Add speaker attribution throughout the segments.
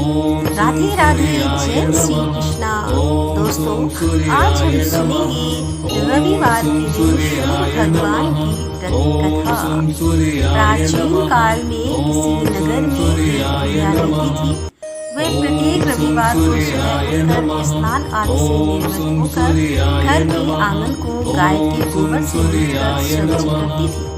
Speaker 1: राधे राधे, जय श्री कृष्णा। दोस्तों, आज हम सुनेंगे रविवार के दिन सूर्य भगवान की व्रत कथा। प्राचीन काल में किसी नगर में एक बुढ़िया रहती थी। वह प्रत्येक रविवार को सुबह उठकर स्नान आदि से निवृत्त होकर घर के आंगन को गाय के गोबर से लीपकर स्वच्छ करती थी।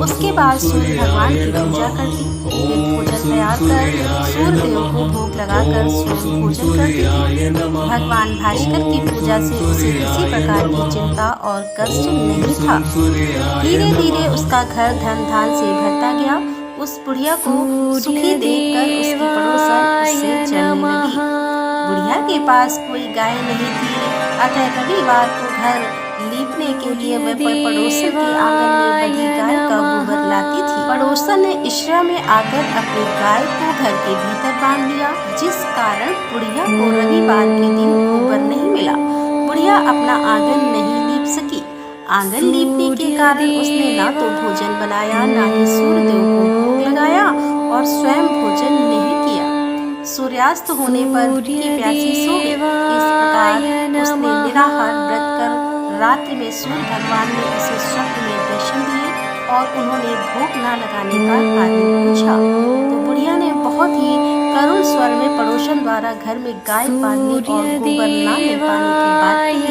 Speaker 1: उसके बाद सूर्य भगवान की पूजा करती, फिर भोजन तैयार कर सूर्य देव को भोग लगाकर स्वयं भोजन करती थी। भगवान भास्कर की पूजा से उसे किसी प्रकार की चिंता और कष्ट नहीं था। धीरे धीरे उसका घर धन धान से भरता गया। उस बुढ़िया को सुखी देखकर उसकी पड़ोसन उससे जलने लगी। बुढ़िया के पास कोई गाय नहीं थी, अतः रविवार को घर लीपने के लिए वह पड़ोसन के आंगन में बंधी गाय का गोबर लाती थी। पड़ोसन ने इशरा में आकर अपनी गाय को घर के भीतर बांध लिया, जिस कारण बुढ़िया को रविवार के दिन गोबर नहीं मिला। बुढ़िया अपना आंगन नहीं लीप सकी। आंगन लीपने के कारण उसने ना तो भोजन बनाया, ना ही सूर्य देव को भोग लगाया और स्वयं भोजन नहीं किया। सूर्यास्त होने पर भूखी प्यासी सो गई। इस प्रकार उसने निराहार व्रत कर रात्रि में सूर्य भगवान ने उसे स्वप्न में दर्शन दिए और उन्होंने भोग न लगाने का कारण पूछा। तो बुढ़िया ने बहुत ही करुण स्वर में पड़ोसन द्वारा घर में गाय पालने और गोबर न मिल पाने की बात कही।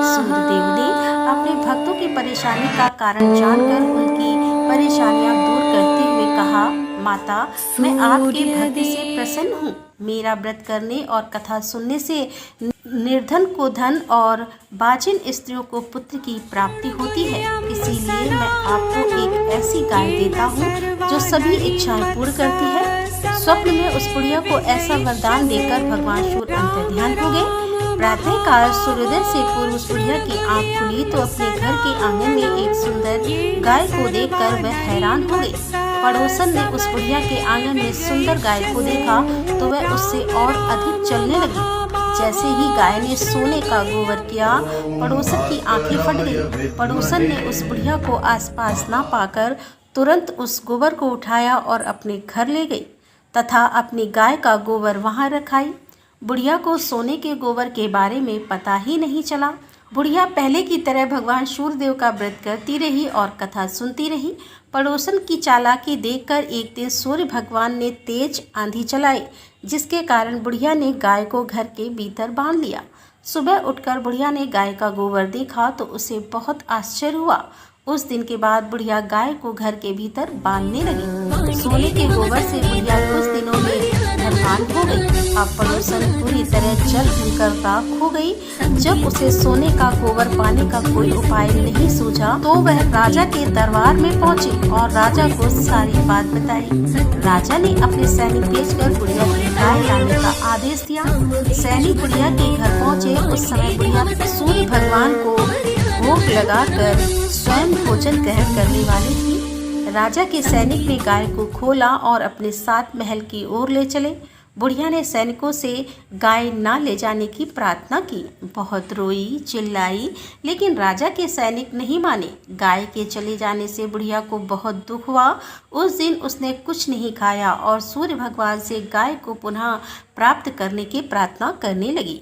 Speaker 1: सूर्यदेव ने अपने भक्तों की परेशानी का कारण जानकर उनकी परेशानियां दूर करते हुए कहा, माता, मैं आपके भक्ति से प्रसन्न हूँ। मेरा व्रत करने और कथा सुनने से निर्धन को धन और बाजिन स्त्रियों को पुत्र की प्राप्ति होती है। इसीलिए मैं आपको एक ऐसी गाय देता हूँ जो सभी इच्छाएं पूर्ण करती है। स्वप्न में उस बुढ़िया को ऐसा वरदान देकर भगवान सूर्य अंतर्ध्यान हो गए। प्रातः काल सूर्योदय से पूर्व उस बुढ़िया की आंख खुली तो अपने घर के आंगन में एक सुंदर गाय को देखकर वह हैरान हो गई। पड़ोसन ने उस बुढ़िया के आंगन में सुंदर गाय को देखा तो वह उससे और अधिक चलने लगी। जैसे ही गाय ने सोने का गोबर किया, पड़ोसन की आंखें फट गई। पड़ोसन ने उस बुढ़िया को आसपास ना पाकर तुरंत उस गोबर को उठाया और अपने घर ले गई तथा अपनी गाय का गोबर वहां रखाई। बुढ़िया को सोने के गोबर के बारे में पता ही नहीं चला। बुढ़िया पहले की तरह भगवान सूर्यदेव का व्रत करती रही और कथा सुनती रही। पड़ोसन की चालाकी देखकर एक दिन सूर्य भगवान ने तेज आंधी चलाई, जिसके कारण बुढ़िया ने गाय को घर के भीतर बांध लिया। सुबह उठकर बुढ़िया ने गाय का गोबर देखा तो उसे बहुत आश्चर्य हुआ। उस दिन के बाद बुढ़िया गाय को घर के भीतर बांधने लगी। सोने के गोबर से बुढ़िया कुछ दिनों में धनवान हो गई। अब पड़ोसन पूरी तरह जल करता खो गई। जब उसे सोने का गोबर पाने का कोई उपाय नहीं सूझा तो वह राजा के दरबार में पहुंची और राजा को सारी बात बताई। राजा ने अपने सैनिक भेजकर बुढ़िया की गाय लाने का आदेश दिया। सैनिक बुढ़िया के घर पहुंचे। उस समय बुढ़िया सूर्य भगवान को भोग लगाकर स्वयं भोजन ग्रहण करने वाली थी। राजा के सैनिक ने गाय को खोला और अपने साथ महल की ओर ले चले। बुढ़िया ने सैनिकों से गाय ना ले जाने की प्रार्थना की। बहुत रोई चिल्लाई, लेकिन राजा के सैनिक नहीं माने। गाय के चले जाने से बुढ़िया को बहुत दुख हुआ। उस दिन उसने कुछ नहीं खाया और सूर्य भगवान से गाय को पुनः प्राप्त करने की प्रार्थना करने लगी।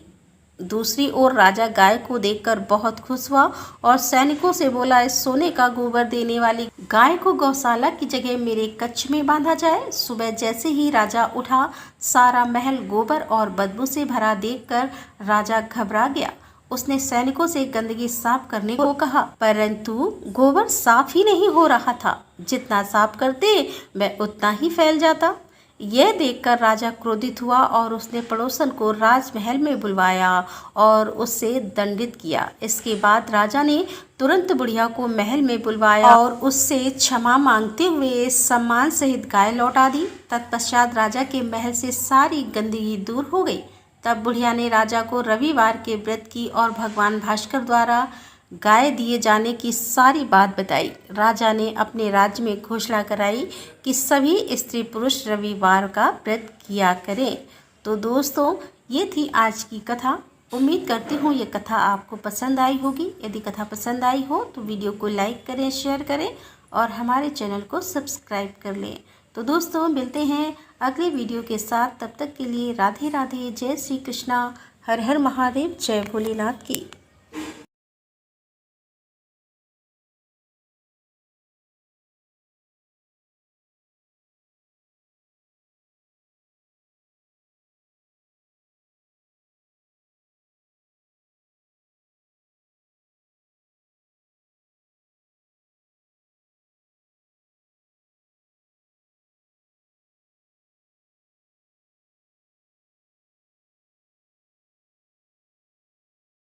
Speaker 1: दूसरी ओर राजा गाय को देखकर बहुत खुश हुआ और सैनिकों से बोला, इस सोने का गोबर देने वाली गाय को गौशाला की जगह मेरे कक्ष में बांधा जाए। सुबह जैसे ही राजा उठा, सारा महल गोबर और बदबू से भरा देखकर राजा घबरा गया। उसने सैनिकों से गंदगी साफ करने को कहा, परंतु गोबर साफ ही नहीं हो रहा था। जितना साफ करते वह उतना ही फैल जाता। यह देखकर राजा क्रोधित हुआ और उसने पड़ोसन को राजमहल में बुलवाया और उससे दंडित किया। इसके बाद राजा ने तुरंत बुढ़िया को महल में बुलवाया और उससे क्षमा मांगते हुए सम्मान सहित गाय लौटा दी। तत्पश्चात राजा के महल से सारी गंदगी दूर हो गई। तब बुढ़िया ने राजा को रविवार के व्रत की और भगवान भास्कर द्वारा गाय दिए जाने की सारी बात बताई। राजा ने अपने राज्य में घोषणा कराई कि सभी स्त्री पुरुष रविवार का व्रत किया करें। तो दोस्तों, ये थी आज की कथा। उम्मीद करती हूँ ये कथा आपको पसंद आई होगी। यदि कथा पसंद आई हो तो वीडियो को लाइक करें, शेयर करें और हमारे चैनल को सब्सक्राइब कर लें। तो दोस्तों मिलते हैं अगले वीडियो के साथ, तब तक के लिए राधे राधे, जय श्री कृष्णा, हर हर महादेव, जय भोलेनाथ की।